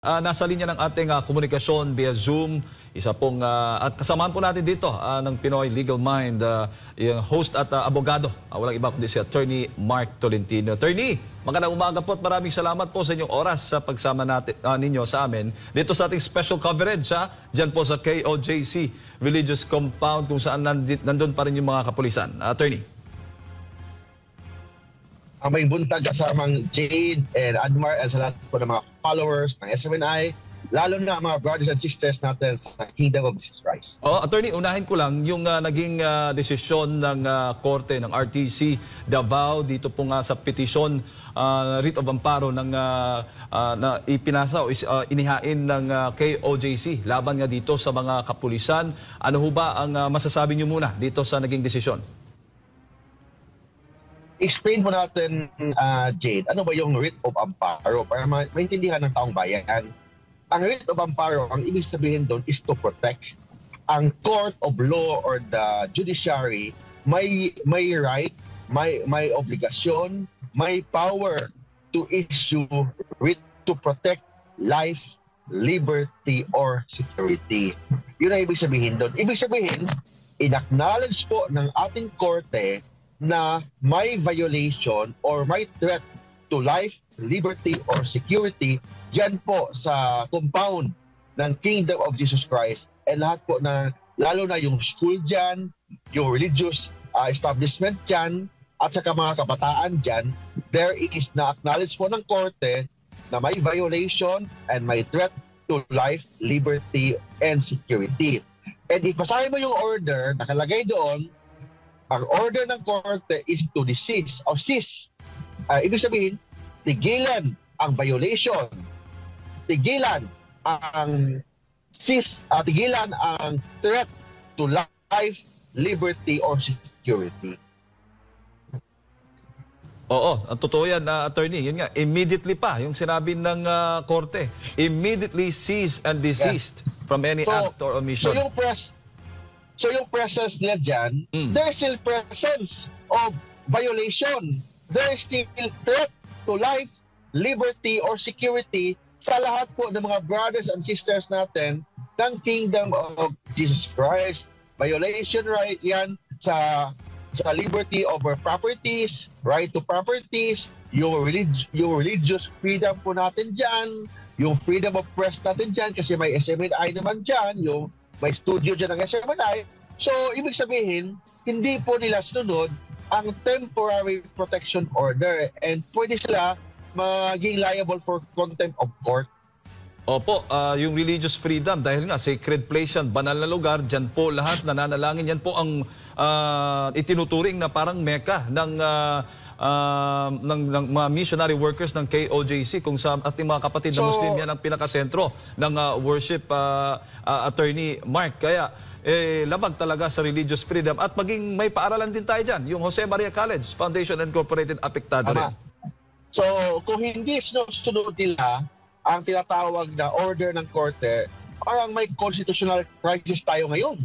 Nasa linya ng ating komunikasyon via Zoom. Isa pong, at kasamahan po natin dito ng Pinoy Legal Mind, yung host at abogado. Walang iba kundi si Attorney Mark Tolentino. Attorney, magandang umaga po at maraming salamat po sa inyong oras sa pagsama natin, ninyo sa amin dito sa ating special coverage dyan po sa KOJC Religious Compound kung saan nandun pa rin yung mga kapulisan. Attorney. May buntag kasamang Jade and Admar at sa lahat po ng mga followers ng SMNI, lalo na mga brothers and sisters natin sa Kingdom of Jesus Christ. Attorney, unahin ko lang yung naging desisyon ng korte ng RTC Davao dito po nga sa petisyon writ of amparo ng na ipinasa o inihain ng KOJC laban nga dito sa mga kapulisan. Ano ho ba ang masasabi niyo muna dito sa naging desisyon? Explain mo natin, Jade, ano ba yung writ of amparo para maintindihan ng taong bayan. Ang writ of amparo, ang ibig sabihin doon is to protect. Ang court of law or the judiciary may right, may obligasyon, may power to issue writ to protect life, liberty, or security. Yun ang ibig sabihin doon. Ibig sabihin, in-acknowledge po ng ating korte na may violation or may threat to life, liberty, or security dyan po sa compound ng Kingdom of Jesus Christ. And lahat po na, lalo na yung school dyan, yung religious establishment dyan, at saka mga kabataan dyan, there is na-acknowledge po ng korte na may violation and may threat to life, liberty, and security. And if basahin mo yung order, nakalagay doon, ang order ng korte is to cease or cease. Ibig sabihin, tigilan ang violation, tigilan ang tigilan ang threat to life, liberty, or security. Oo, ang totoo yan, attorney. Yun nga, immediately pa, yung sinabi ng korte, immediately cease and desist from any act or omission. So yung presence nila dyan, there's still presence of violation. There's still threat to life, liberty, or security sa lahat po ng mga brothers and sisters natin ng Kingdom of Jesus Christ. Violation right yan sa liberty over properties, right to properties, yung religious freedom po natin dyan, yung freedom of press natin dyan kasi may SMNI naman dyan, yung may studio dyan ng SMNI. So, ibig sabihin, hindi po nila sinunod ang temporary protection order and pwede sila maging liable for contempt of court. Opo, yung religious freedom, dahil nga sacred place yan, banal na lugar, dyan po lahat nananalangin. Yan po ang itinuturing na parang mecca ng mga missionary workers ng KOJC, kung sa ating mga kapatid na Muslim, yan ang pinakasentro ng worship, Attorney Mark. Kaya labag talaga sa religious freedom at maging may paaralan din tayo dyan, yung Jose Maria College Foundation Incorporated apektado rin. So kung hindi sinusunod nila ang tinatawag na order ng korte, parang may constitutional crisis tayo ngayon.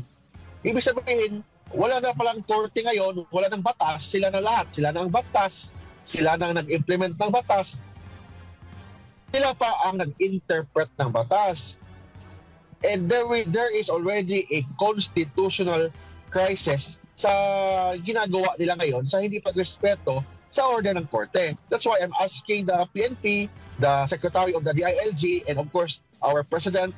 Ibig sabihin, wala na palang korte ngayon, wala nang batas, sila na lahat. Sila na ang batas, sila na nag-implement ng batas, sila pa ang nag-interpret ng batas. And there is already a constitutional crisis sa ginagawa nila ngayon sa hindi pagrespeto sa order ng korte. That's why I'm asking the PNP, the Secretary of the DILG, and of course, our President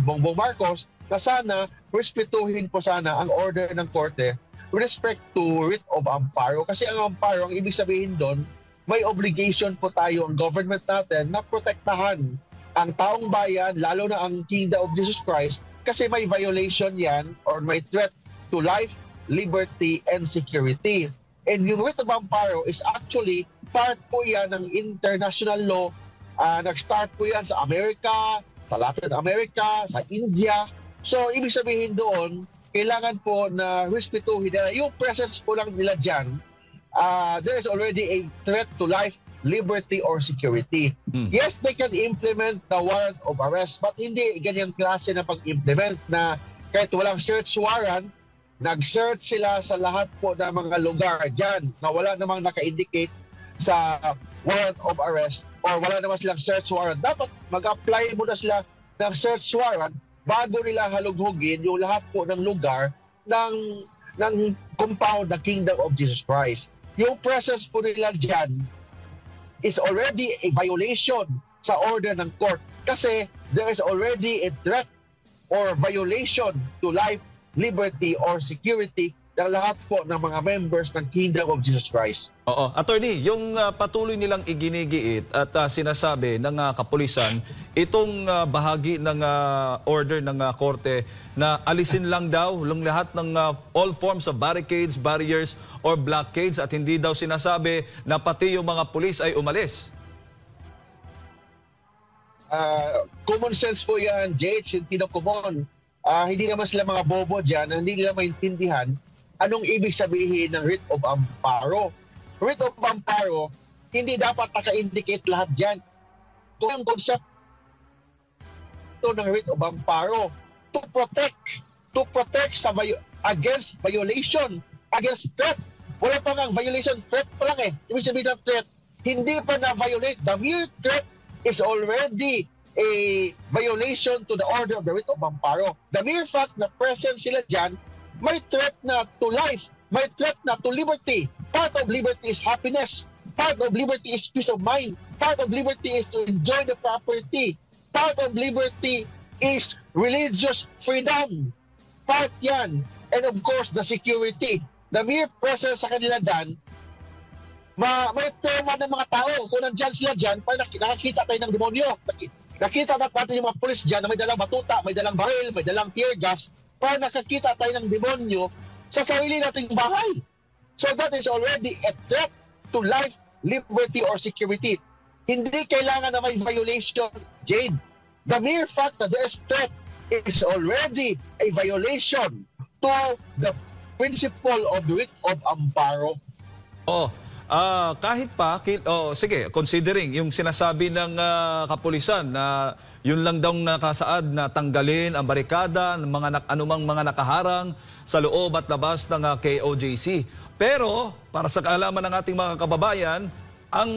Bongbong Marcos, na sana respetuhin po sana ang order ng korte with respect to writ of amparo. Kasi ang amparo, ang ibig sabihin doon, may obligation po tayo, ang government natin, na protektahan ang taong bayan, lalo na ang Kingdom of Jesus Christ, kasi may violation yan or may threat to life, liberty, and security. And yung writ of amparo is actually part po yan ng international law. Nag-start po yan sa Amerika, sa Latin America, sa India. So, ibig sabihin doon, kailangan po na respetuhin na yung presence po lang nila dyan, there is already a threat to life, liberty, or security. Yes, they can implement the warrant of arrest, but hindi ganyang klase na pag-implement na kahit walang search warrant, nag-search sila sa lahat po ng mga lugar dyan na wala namang naka-indicate sa warrant of arrest or wala naman silang search warrant, dapat mag-apply muna sila ng search warrant bago nila halughugin yung lahat po ng lugar ng compound ng Kingdom of Jesus Christ. Yung presence po nila dyan is already a violation sa order ng court kasi there is already a threat or violation to life, liberty, or security ng lahat po ng mga members ng Kingdom of Jesus Christ. Oo. Attorney, yung patuloy nilang iginigiit at sinasabi ng kapulisan, itong bahagi ng order ng korte na alisin lang daw ng lahat ng all forms of barricades, barriers, or blockades at hindi daw sinasabi na pati yung mga pulis ay umalis. Common sense po yan, Jade, sentido common. Hindi naman sila mga bobo dyan, hindi nila maintindihan anong ibig sabihin ng writ of amparo. Writ of amparo, hindi dapat naka-indicate lahat dyan. Kung ang concept ng writ of amparo, to protect against violation, against threat. Wala pa nga violation, threat pa lang eh. Ibig sabihin ng threat, hindi pa na-violate. The mere threat is already a violation to the order of the writ of amparo. The mere fact na present sila dyan, may threat na to life, may threat na to liberty. Part of liberty is happiness. Part of liberty is peace of mind. Part of liberty is to enjoy the property. Part of liberty is religious freedom. Part yan. And of course, the security. The mere presence sa kanila dan, may trauma ng mga tao. Kung nandyan sila dyan, parang nakikita tayo ng demonyo. Nakita natin yung mga pulis dyan na may dalang batuta, may dalang baril, may dalang tear gas. Parang nakakita tayo ng demonyo sa sarili nating bahay. So that is already a threat to life, liberty, or security. Hindi kailangan na may violation, Jade. The mere fact that there is threat is already a violation to the principle of the writ of amparo. Kahit pa, sige, considering yung sinasabi ng kapulisan na yun lang daw nakasaad na tanggalin ang barikada ng mga anumang mga nakaharang sa loob at labas ng KOJC. Pero, para sa kaalaman ng ating mga kababayan, ang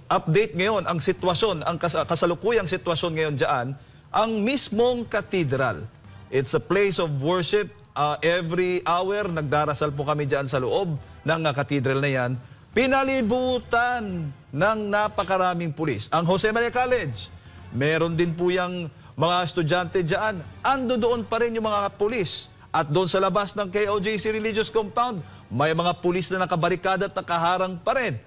update ngayon, ang sitwasyon, ang kasalukuyang sitwasyon ngayon dyan, ang mismong katedral. It's a place of worship. Every hour, nagdarasal po kami dyan sa loob ng katedral na yan. Pinalibutan ng napakaraming pulis. Ang Jose Maria College, meron din po yung mga estudyante dyan. Ando doon pa rin yung mga pulis. At doon sa labas ng KOJC Religious Compound, may mga pulis na nakabarikada at nakaharang pa rin.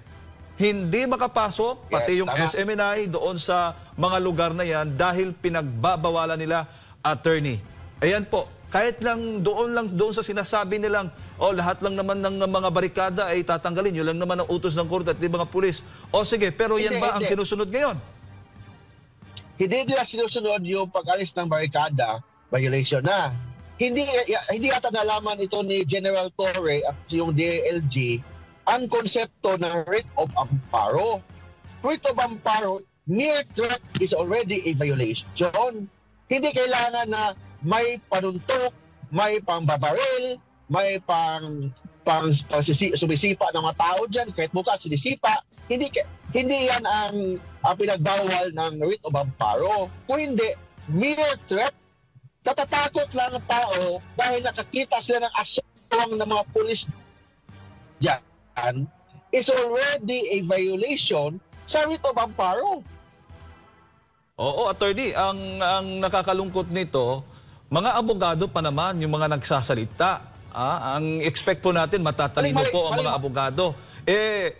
Hindi makapasok, pati yung SMNI doon sa mga lugar na yan dahil pinagbabawalan nila, attorney. Ayan po. Kahit lang doon sa sinasabi nilang, lahat lang naman ng mga barikada ay tatanggalin. Yun lang naman ang utos ng korte at mga pulis. Sige, pero yan ba ang sinusunod ngayon? Hindi nila sinusunod yung pag-alis ng barikada, violation na. Hindi yata nalaman ito ni General Torre at yung DLG ang konsepto ng writ of amparo. Writ of amparo, mere threat is already a violation. Hindi kailangan na may panuntok, may pangbabaril, may sumisipa ng mga tao dyan, kahit mukha sinisipa. Hindi yan ang pinagbawal ng writ of amparo. Kung hindi, mere threat, natatakot lang ang tao dahil nakakita sila ng aswang ng mga pulis dyan, is already a violation sa writ of amparo. Oo, attorney, ang nakakalungkot nito, mga abogado pa naman yung mga nagsasalita. Ang expect po natin, matatalino po ang mga abogado.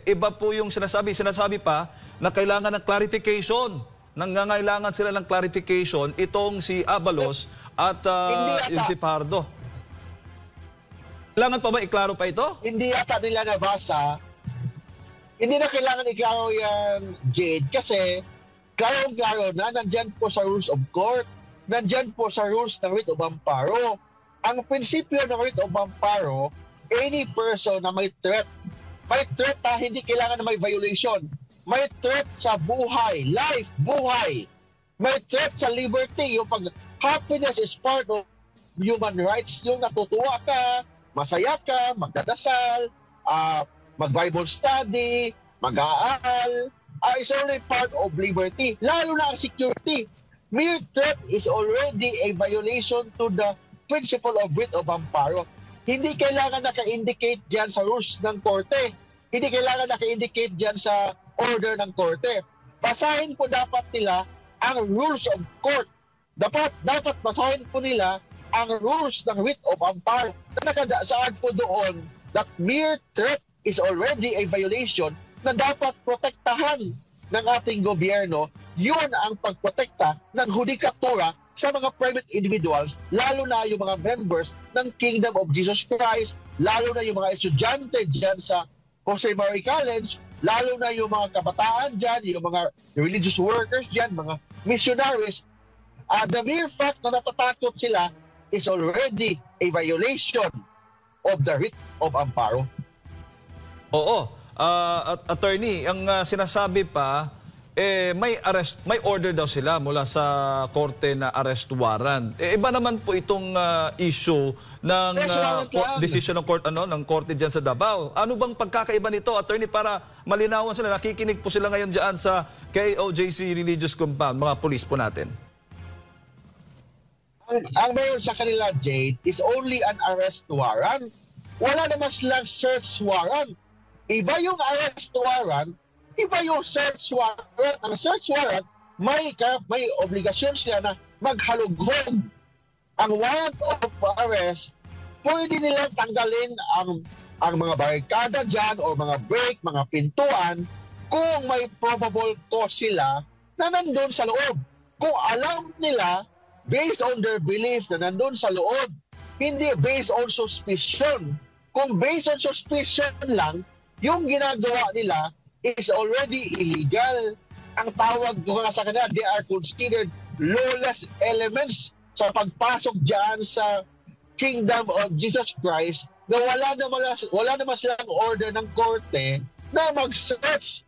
Iba po yung sinasabi pa na kailangan ng clarification. Nangangailangan sila ng clarification itong si Abalos at yung si Pardo. Kailangan pa ba iklaro pa ito? Hindi yata nila nabasa. Hindi na kailangan iklaro yan, Jade, kasi klaro-klaro na nandyan po sa rules of court. Nandyan po sa rules ng writ of amparo. Ang prinsipyo ng writ of amparo, any person na may threat hindi kailangan na may violation. May threat sa buhay, life, buhay. May threat sa liberty. Yung happiness is part of human rights. Yung natutuwa ka, masaya ka, magdadasal, mag-Bible study, mag-aaral, is only part of liberty, lalo na ang security. Mere threat is already a violation to the principle of writ of amparo. Hindi kailangan naka-indicate dyan sa rules ng korte. Hindi kailangan naka-indicate dyan sa order ng korte. Basahin po dapat nila ang rules of court. Dapat basahin po nila ang rules ng writ of amparo na nakadasaan po doon that mere threat is already a violation na dapat protektahan ng ating gobyerno. Yun ang pagprotekta ng hudikatura sa mga private individuals, lalo na yung mga members ng Kingdom of Jesus Christ, lalo na yung mga estudyante dyan sa Jose Mari College, lalo na yung mga kabataan dyan, yung mga religious workers dyan, mga missionaries. The mere fact na natatakot sila is already a violation of the writ of amparo. Oo. Attorney, ang sinasabi pa, may order daw sila mula sa korte na arrest warrant. Iba naman po itong issue ng decision ng korte diyan sa Davao. Ano bang pagkakaiba nito, attorney, para malinawan sila? Nakikinig po sila ngayon diyan sa KOJC Religious Compound, mga pulis po natin. Ang meron sa kanila, Jade, is only an arrest warrant. Wala naman silang search warrant. Iba yung arrest warrant, iba yung search warrant. Ang search warrant, may obligasyon sila na maghalughog. Ang warrant of arrest, pwede nilang tanggalin ang mga barikada dyan o mga brake, mga pintuan kung may probable cause sila na nandun sa loob. Kung alam nila, based on their belief na nandun sa loob, hindi based on suspicion. Kung based on suspicion lang, yung ginagawa nila is already illegal. Ang tawag ko nga sa kanila, they are considered lawless elements sa pagpasok dyan sa Kingdom of Jesus Christ na wala naman silang order ng korte na mag-search.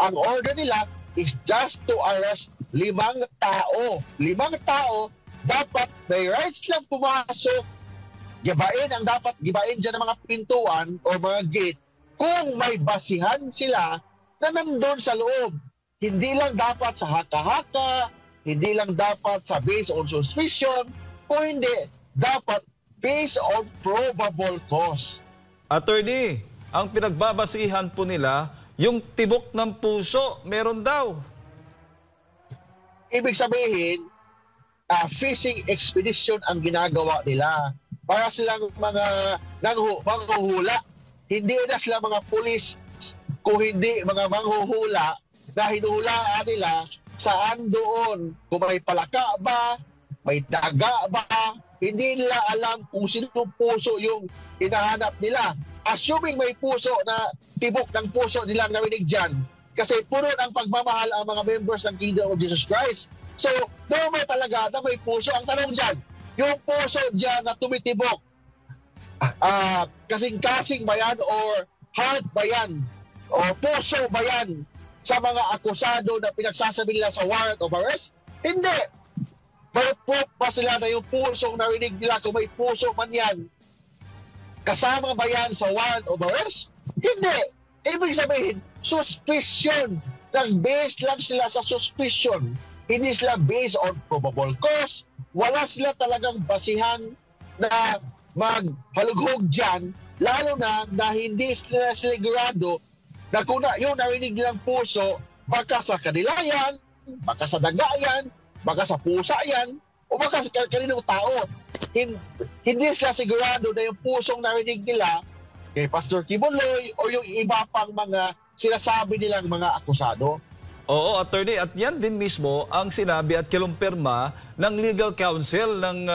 Ang order nila is just to arrest 5 tao. 5 tao, dapat may rights lang pumasok. Dapat gibain dyan ng mga pintuan o mga gate kung may basihan sila na nandun sa loob. Hindi lang dapat sa haka-haka, hindi lang dapat sa based on suspicion, o hindi, dapat based on probable cause. Attorney, ang pinagbabasihan po nila, yung tibok ng puso, meron daw. Ibig sabihin, fishing expedition ang ginagawa nila. Para silang mga manghuhula. Hindi na sila mga pulis, kung hindi mga manghuhula na hinuhulaan nila saan doon. Kung may palaka ba, may daga ba, hindi nila alam kung sino puso yung hinahanap nila. Assuming may puso na tibok ng puso nilang narinig dyan. Kasi puro ang pagmamahal ang mga members ng Kingdom of Jesus Christ. So, normal talaga na may puso. Ang tanong dyan, yung puso dyan na tumitibok, kasing-kasing ba yan or heart ba yan? O puso ba yan sa mga akusado na pinagsasabi nila sa warrant of arrest? Hindi. May proof pa sila na yung pusong narinig nila kung may puso man yan? Kasama ba yan sa warrant of arrest? Hindi. Ibig sabihin, suspicion. Nag-based lang sila sa suspicion. Hindi sila based on probable cause. Wala sila talagang basihan na maghalughog dyan, lalo na hindi sila sigurado na kung yung narinig nilang puso, baka sa kanila yan, baka sa daga yan, baka sa pusa yan, o baka sa kaninong tao. Hindi sila sigurado na yung pusong narinig nila kay Pastor Kibuloy o yung iba pang mga sinasabi nilang mga akusado. Oo, attorney, at yan din mismo ang sinabi at kinumpirma ng legal counsel ng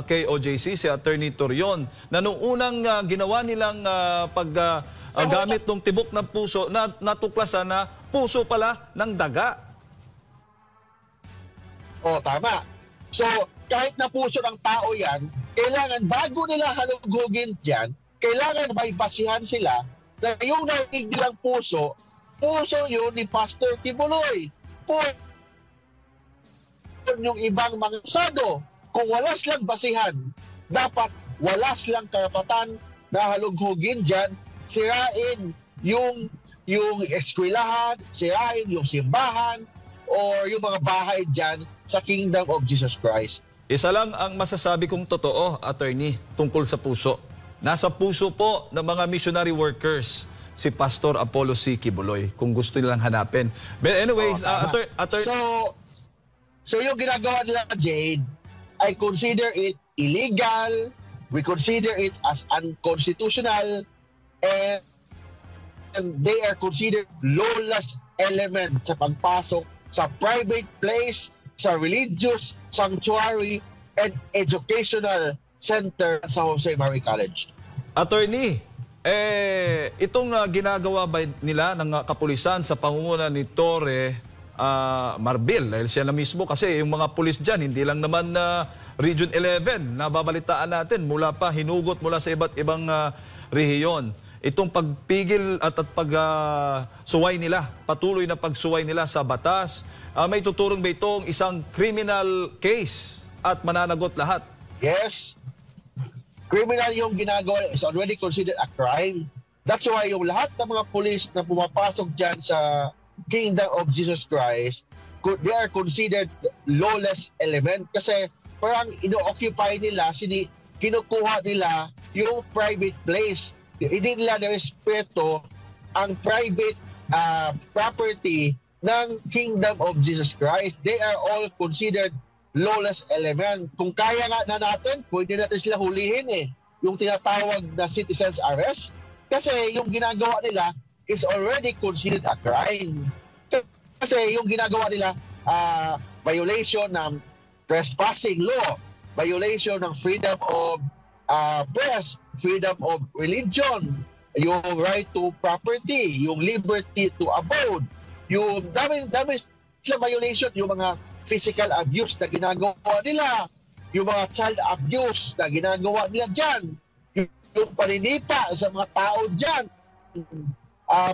KOJC, si Attorney Torion, na noong unang ginawa nilang paggamit ng tibok ng puso, natuklasan na puso pala ng daga. O, tama. So, kahit na puso ng tao yan, kailangan bago nila halughugin dyan, kailangan may basihan sila na yung narinig nilang puso yun ni Pastor Kibuloy. Yung ibang mga akusado, kung wala silang basihan, dapat wala silang karapatan na halughugin dyan, sirain yung yung eskwelahan, sirain yung simbahan, or yung mga bahay dyan sa Kingdom of Jesus Christ. Isa lang ang masasabi kong totoo, attorney, tungkol sa puso. Nasa puso po ng mga missionary workers si Pastor Apollo C. Quiboloy, kung gusto nilang hanapin. But anyways, So yung ginagawa nila, Jade, I consider it illegal, we consider it as unconstitutional, and they are considered lawless element sa pagpasok sa private place, sa religious sanctuary, and educational center sa Jose Marie College. Attorney, itong ginagawa ba nila ng kapulisan sa pangunguna ni Torre Marbil, dahil siya na mismo, kasi yung mga pulis dyan, hindi lang naman Region 11, nababalitaan natin, mula pa, hinugot mula sa iba't ibang rehiyon. Itong pagpigil at pagsuway nila, patuloy na pagsuway nila sa batas, may tuturong ba itong isang criminal case at mananagot lahat? Yes. Criminal yung ginagawa is already considered a crime. That's why yung lahat ng mga pulis na pumapasok dyan sa Kingdom of Jesus Christ, they are considered lawless element kasi parang ino-occupy nila, kinukuha nila yung private place. Hindi nila na-respeto ang private property ng Kingdom of Jesus Christ. They are all considered lawless element. Kung kaya nga na natin, pwede natin sila hulihin yung tinatawag na citizen's arrest. Kasi yung ginagawa nila is already considered a crime. Kasi yung ginagawa nila, violation ng trespassing law, violation ng freedom of press, freedom of religion, yung right to property, yung liberty to abode, yung dami sila violation, yung mga physical abuse na ginagawa nila, yung mga child abuse na ginagawa nila dyan, yung paninipa sa mga tao dyan,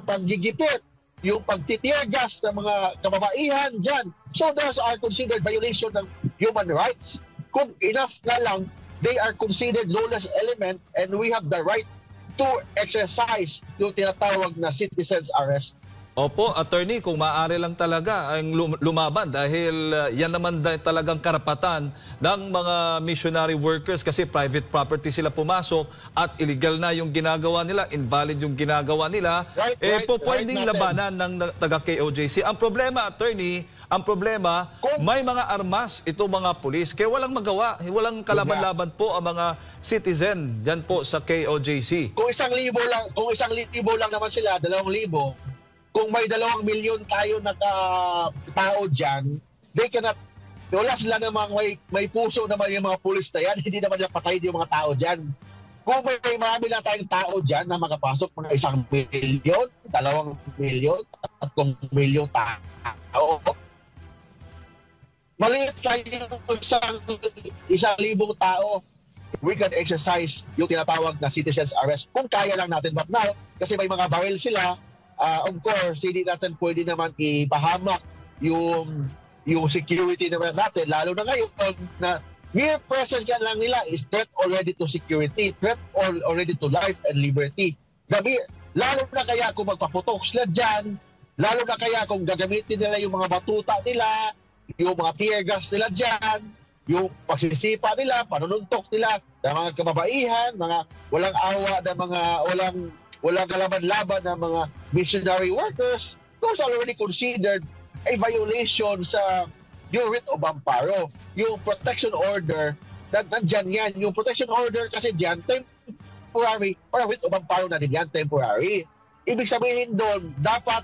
paggigipit, yung pagtitiyargas ng mga kababaihan dyan. So those are considered violation ng human rights. Kung enough na lang, they are considered lawless element and we have the right to exercise yung tinatawag na citizen's arrest. Opo, attorney, kung maaari lang talaga ang lumaban dahil yan naman talagang karapatan ng mga missionary workers kasi private property sila pumasok at illegal na yung ginagawa nila, invalid yung ginagawa nila, pwedeng labanan ng taga-KOJC. Ang problema, attorney, may mga armas ito mga pulis, kaya walang magawa, walang kalaban-laban po ang mga citizen dyan po sa KOJC. Kung 1,000 lang naman sila, 2,000, kung may 2 milyon tayo na tao dyan, they cannot, wala sila namang may puso naman yung mga pulis na yan, hindi naman nila patay yung mga tao dyan. Kung may marami na tayong tao dyan na makapasok, mga 1 milyon, 2 milyon, 3 milyong tao, maliit tayo isang 1,000 tao, we can exercise yung tinatawag na citizen's arrest kung kaya lang natin. But now, kasi may mga baril sila, of course, hindi natin pwede naman ipahamak yung security naman natin, lalo na ngayon na mere presence ka lang nila is threat already to security, threat already to life and liberty. Lalo na kaya kung magpaputok sila dyan, lalo na kaya kung gagamitin nila yung mga batuta nila, yung mga tear gas nila dyan, yung pagsisipa nila, panununtok nila ng mga kababaihan, mga walang awa na mga walang kalaban-laban ng mga missionary workers, those are already considered a violation sa yung writ of amparo. Yung protection order, nandyan yan. Yung protection order kasi dyan, temporary, or writ of amparo na din yan, temporary. Ibig sabihin doon, dapat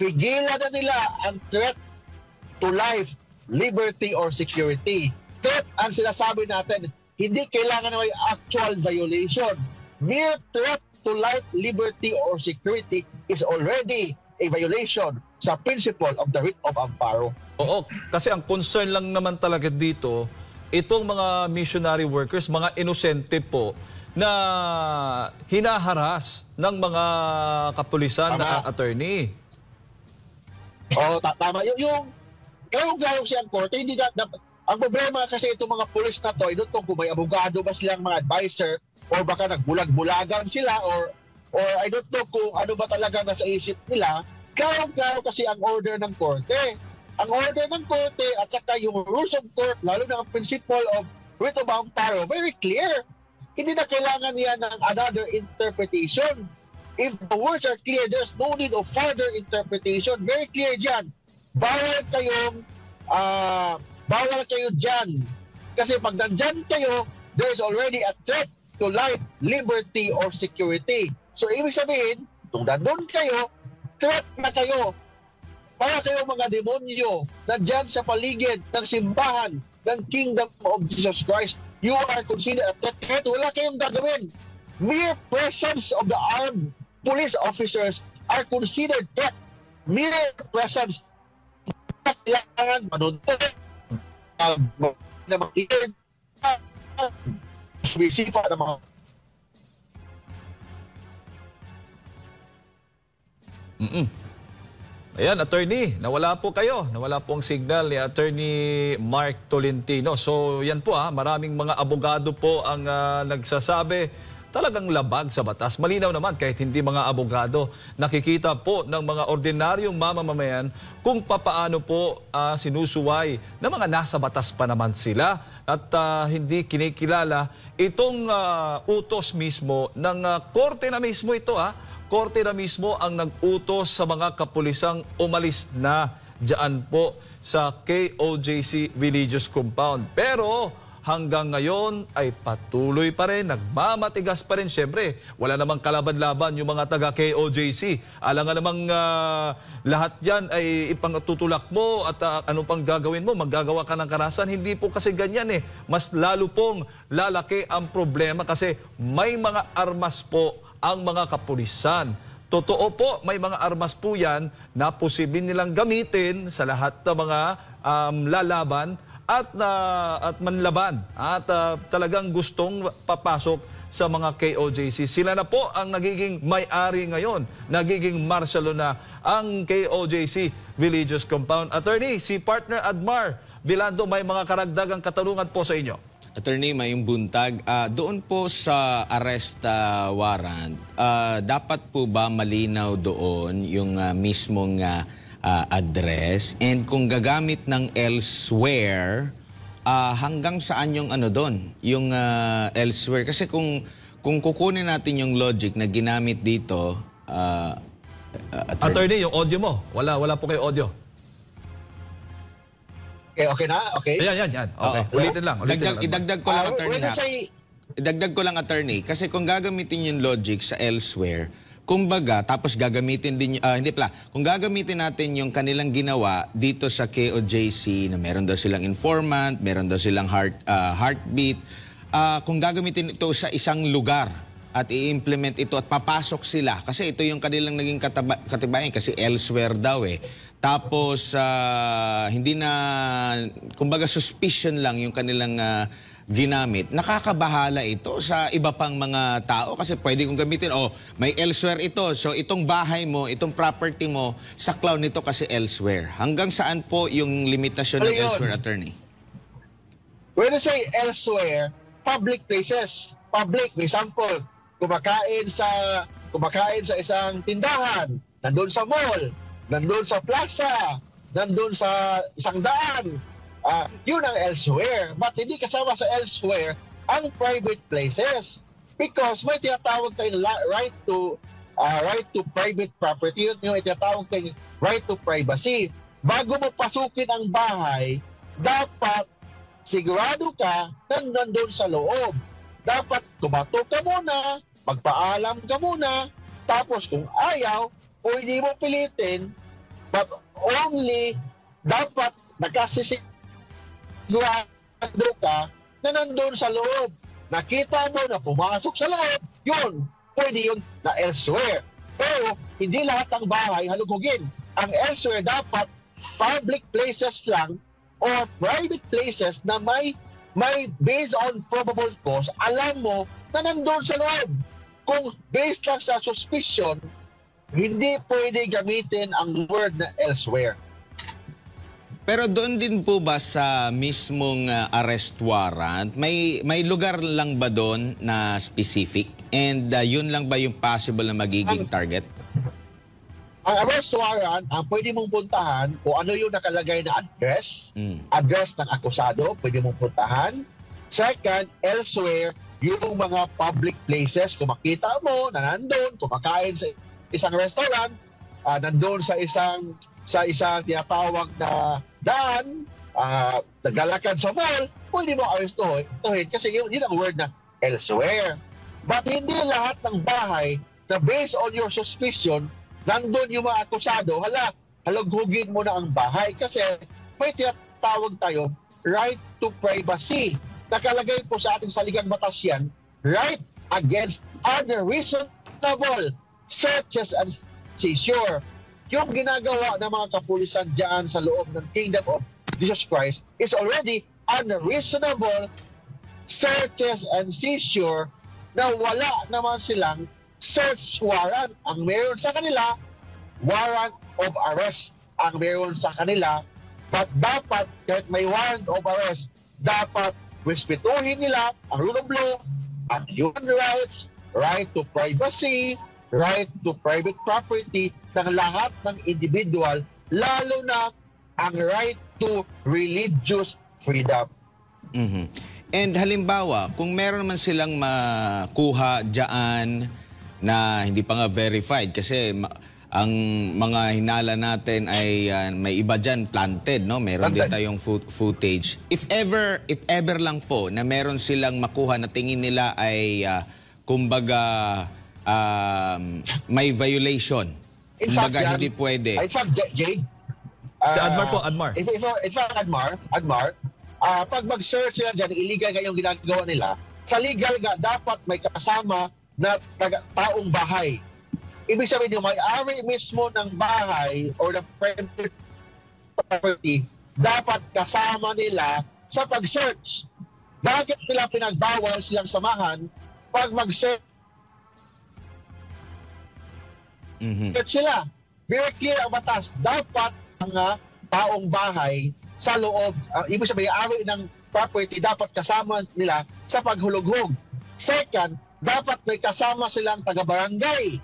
pigilan na nila ang threat to life, liberty, or security. Threat ang sinasabi natin, hindi kailangan na may actual violation. Mere threat to life, liberty, or security is already a violation sa principle of the writ of amparo. Oo, kasi ang concern lang naman talaga dito, itong mga missionary workers, mga inosente po, na hinaharas ng mga kapulisan na attorney. Oo, tama. Yung gayong siyang korte, hindi ang problema kasi itong mga pulis na to, kung may abogado ba silang mga advisor, or baka nagbulag-bulagan sila, or I don't know kung ano ba talaga nasa isip nila, klaro kasi ang order ng korte. Ang order ng korte at saka yung rules of court, lalo na ang principle of writ of amparo, very clear. Hindi na kailangan yan ng another interpretation. If the words are clear, there's no need of further interpretation. Very clear dyan. Bawal kayo dyan. Kasi pag nandyan kayo, there's already a threat to life, liberty, or security. So, ibig sabihin, kung nandun kayo, threat na kayo. Para kayo mga demonyo, nandyan sa paligid ng simbahan ng Kingdom of Jesus Christ, you are considered a threat. Kahit wala kayong gagawin. Mere presence of the armed police officers are considered threat. Mere presence. Kailangan manunod na makikita sumisipa ng mga Ayan, attorney, nawala po kayo. Nawala po ang signal ni Attorney Mark Tolentino. So yan po maraming mga abogado po ang nagsasabi talagang labag sa batas. Malinaw naman kahit hindi mga abogado, nakikita po ng mga ordinaryong mamamayan kung papaano po sinusuway na mga nasa batas pa naman sila at hindi kinikilala itong utos mismo ng korte na mismo ito Korte na mismo ang nag-utos sa mga kapulisang umalis na diyan po sa KOJC Religious Compound. Pero hanggang ngayon ay patuloy pa rin, nagmamatigas pa rin. Siyempre, wala namang kalaban-laban yung mga taga-KOJC. Alam nga namang lahat yan ay ipangtutulak mo at ano pang gagawin mo, maggagawa ka ng karahasan. Hindi po kasi ganyan Mas lalo pong lalaki ang problema kasi may mga armas po ang mga kapulisan. Totoo po, may mga armas po yan na posible nilang gamitin sa lahat ng mga lalaban at manlaban at talagang gustong papasok sa mga KOJC. Sila na po ang nagiging may-ari ngayon, nagiging martial law na ang KOJC Religious Compound. Attorney, si Partner Admar Vilando, may mga karagdagang katanungan po sa inyo. Attorney, mayong buntag. Doon po sa arrest warrant, dapat po ba malinaw doon yung mismong address? And kung gagamit ng elsewhere, hanggang saan yung ano doon? Yung elsewhere? Kasi kung kukunin natin yung logic na ginamit dito, Attorney, yung audio mo. Wala po kayo audio. Okay na? Okay. Yan. Okay. Ulitin lang. Idagdag ko lang, attorney. Idagdag ko lang, attorney. Kasi kung gagamitin yung logic sa elsewhere, kumbaga, tapos gagamitin din, kung gagamitin natin yung kanilang ginawa dito sa KOJC, na meron daw silang informant, meron daw silang heartbeat, kung gagamitin ito sa isang lugar at i-implement ito at papasok sila, kasi ito yung kanilang naging katibayan, kasi elsewhere daw Tapos, hindi na, kumbaga suspicion lang yung kanilang ginamit. Nakakabahala ito sa iba pang mga tao kasi pwede kong gamitin, may elsewhere ito. So, itong bahay mo, itong property mo, saklaw nito kasi elsewhere. Hanggang saan po yung limitasyon ng elsewhere, attorney? When you say elsewhere, public places. Public, for example, kumakain sa isang tindahan, nandun sa mall, nandun sa plaza, nandun sa isang daan. Yun ang elsewhere. But hindi kasama sa elsewhere ang private places. Because may tinatawag tayong right to private property. Yun yung tinatawag tayong right to privacy. Bago mo pasukin ang bahay, dapat sigurado ka na nandun sa loob. Dapat kumato ka muna, magpaalam ka muna, tapos kung ayaw, o hindi mo pilitin, but only dapat nakasisigurado ka na nandun sa loob. Nakita mo na pumasok sa loob, yun, pwede yun na elsewhere. Pero hindi lahat ng bahay halugugin. Ang elsewhere dapat public places lang or private places na may based on probable cause, alam mo na nandun sa loob. Kung based lang sa suspicion, hindi pwede gamitin ang word na elsewhere. Pero doon din po ba sa mismong arrest warrant, may lugar lang ba doon na specific? And yun lang ba yung possible na magiging target? Ang arrest warrant, ang pwede mong puntahan kung ano yung nakalagay na address, address ng akusado, pwede mong puntahan. Second, elsewhere, yung mga public places, kung makita mo na nandun, kumakain sa isang restaurant, nandun sa isang tinatawag na daan, naglalakad sa mall, pwede mo arestuhin kasi yun ang word na elsewhere. But hindi lahat ng bahay na based on your suspicion, nandun yung mga akusado, halughugin mo na ang bahay kasi may tinatawag tayo right to privacy. Nakalagay po sa ating saligang batas yan, right against unreasonable searches and seizure. Yung ginagawa ng mga kapulisan dyan sa loob ng Kingdom of Jesus Christ is already unreasonable searches and seizure na wala naman silang search warrant. Ang meron sa kanila, warrant of arrest ang meron sa kanila. But dapat, kahit may warrant of arrest, dapat respetuhin nila ang rule of law, ang human rights, right to privacy, right to private property ng lahat ng individual, lalo na ang right to religious freedom. And halimbawa, kung meron naman silang makuha dyan na hindi pa nga verified, kasi ang mga hinala natin ay may iba dyan planted, no? Meron din tayong footage. If ever lang po na meron silang makuha na tingin nila ay kumbaga may violation. Kumbaga hindi pwede. In fact, Jade, Admar. In fact, Admar, pag mag-search sila dyan, illegal nga yung ginagawa nila, sa legal nga, dapat may kasama na taong bahay. Ibig sabihin yung may-ari mismo ng bahay or ng private property, dapat kasama nila sa pag-search. Bakit nila pinagbawal silang samahan pag mag-search sila? Very clear ang batas. Dapat mga taong bahay sa loob, ibig sabihin, ari ng property, dapat kasama nila sa paghulughog. Second, dapat may kasama silang taga-barangay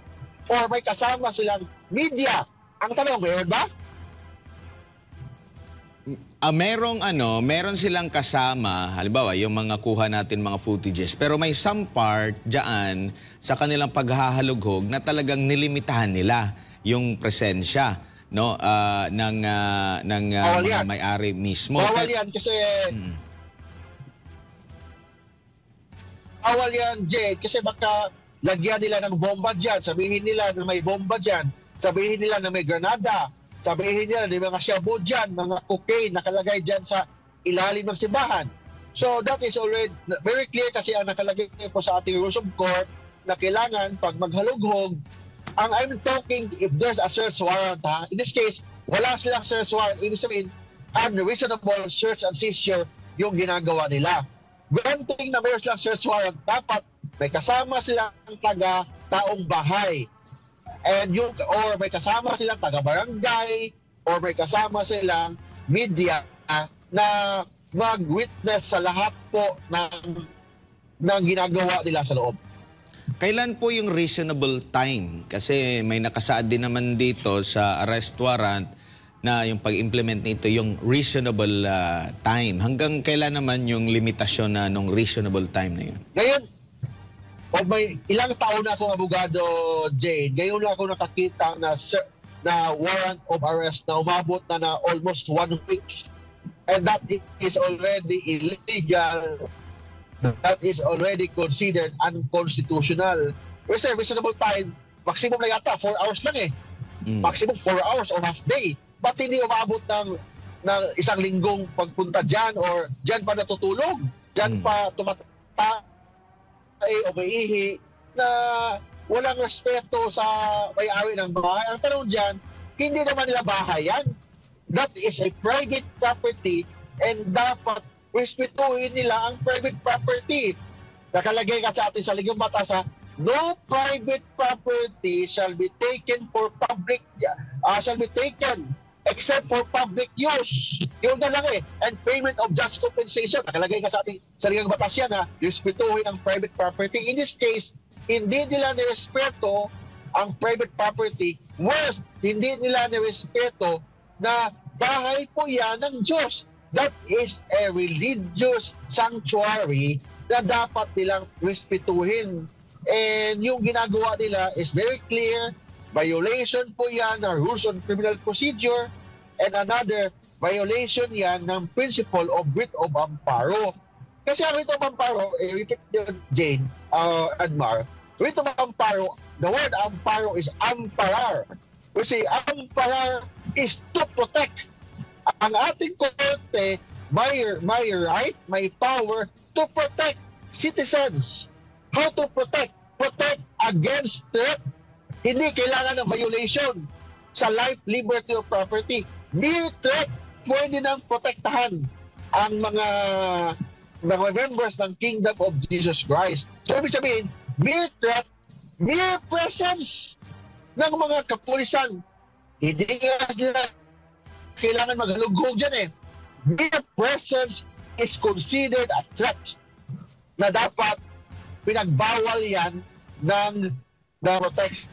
or may kasama silang media. Ang tanong, meron ba? Meron silang kasama, halimbawa, yung mga kuha natin mga footages, pero may some part dyan sa kanilang paghahalughog na talagang nilimitahan nila yung presensya, no, ng mga may-ari mismo. Bawal yan kasi bawal yan, Jade, kasi baka lagyan nila ng bomba dyan, sabihin nila na may bomba dyan, sabihin nila na may granada, sabihin nila na may mga shabu dyan, mga cocaine nakalagay dyan sa ilalim ng simbahan. So that is already very clear kasi ang nakalagay po sa ating rules of court na kailangan pag maghalughog, ang I'm talking if there's a search warrant, in this case, wala silang search warrant, ibig sabihin, unreasonable search and seizure yung ginagawa nila. Granting na mayroon silang search warrant, dapat may kasama silang taga-taong bahay. And or may kasama silang taga-barangay, or may kasama silang media na mag-witness sa lahat po ng ginagawa nila sa loob. Kailan po yung reasonable time? Kasi may nakasaad din naman dito sa arrest warrant na yung pag-implement nito, yung reasonable time. Hanggang kailan naman yung limitasyon na nung reasonable time na yun? Ngayon, may ilang taon na akong abogado, Jade. Ngayon lang ako nakakita na warrant of arrest na umabot na almost 1 week. And that is already illegal. That is already considered unconstitutional. Kasi reasonable time, maximum na yata, 4 hours lang eh. Maximum 4 hours or half day. Ba't hindi umabot ng isang linggong pagpunta dyan or dyan pa natutulog? Dyan pa tumatay o maihi na walang respeto sa may-ari ng bahay. Ang tanong dyan, hindi naman nila bahay yan. That is a private property and dapat respetuhin nila ang private property. Nakalagay ka sa ating saligang batas, no private property shall be taken for public, shall be taken except for public use. Yun na lang eh. And payment of just compensation. Nakalagay ka sa ating saligang batas yan na respetuhin ang private property. In this case, hindi nila nirespeto ang private property. Worse, hindi nila nirespeto na bahay po yan ng Diyos. That is a religious sanctuary na dapat nilang respetuhin. And yung ginagawa nila is very clear. Violation po yan ng rules on criminal procedure, and another violation yan ng principle of writ of amparo. Kasi ang writ of amparo, repeat yun, Jane, Admar, writ of amparo, the word amparo is amparar. You see, amparar is to protect. Ang ating korte may right, may power to protect citizens. How to protect? Protect against threat. Hindi kailangan ng violation sa life, liberty, or property. Mere threat, pwede nang protektahan ang mga members ng Kingdom of Jesus Christ. So, ibig sabihin, mere threat, mere presence ng mga kapulisan. Hindi nga nila kailangan maghalugog dyan eh. Mere presence is considered a threat na dapat pinagbawal yan ng protect